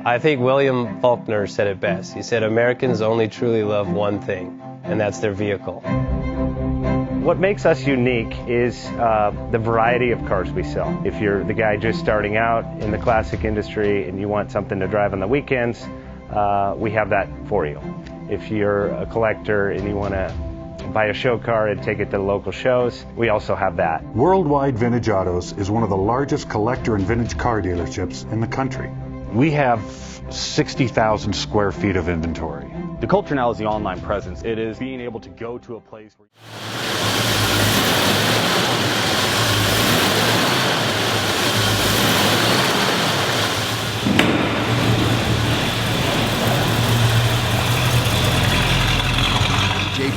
I think William Faulkner said it best. He said, Americans only truly love one thing, and that's their vehicle. What makes us unique is the variety of cars we sell. If you're the guy just starting out in the classic industry and you want something to drive on the weekends, we have that for you. If you're a collector and you want to buy a show car and take it to the local shows, we also have that. Worldwide Vintage Autos is one of the largest collector and vintage car dealerships in the country. We have 60,000 square feet of inventory. The culture now is the online presence. It is being able to go to a place where...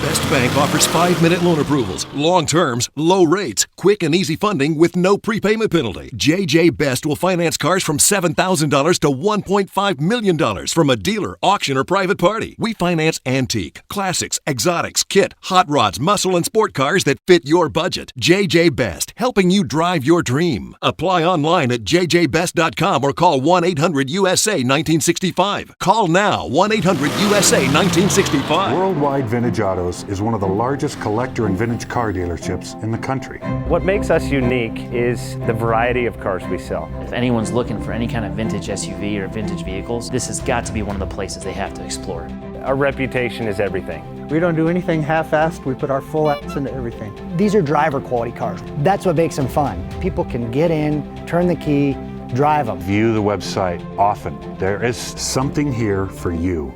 Best Bank offers 5-minute loan approvals, long terms, low rates, quick and easy funding with no prepayment penalty. JJ Best will finance cars from $7,000 to $1.5 million from a dealer, auction, or private party. We finance antique, classics, exotics, kit, hot rods, muscle, and sport cars that fit your budget. JJ Best, helping you drive your dream. Apply online at jjbest.com or call 1-800-USA-1965. Call now, 1-800-USA-1965. Worldwide Vintage Autos is one of the largest collector and vintage car dealerships in the country. What makes us unique is the variety of cars we sell. If anyone's looking for any kind of vintage SUV or vintage vehicles, this has got to be one of the places they have to explore. Our reputation is everything. We don't do anything half-assed. We put our full ass into everything. These are driver quality cars. That's what makes them fun. People can get in, turn the key, drive them. View the website often. There is something here for you.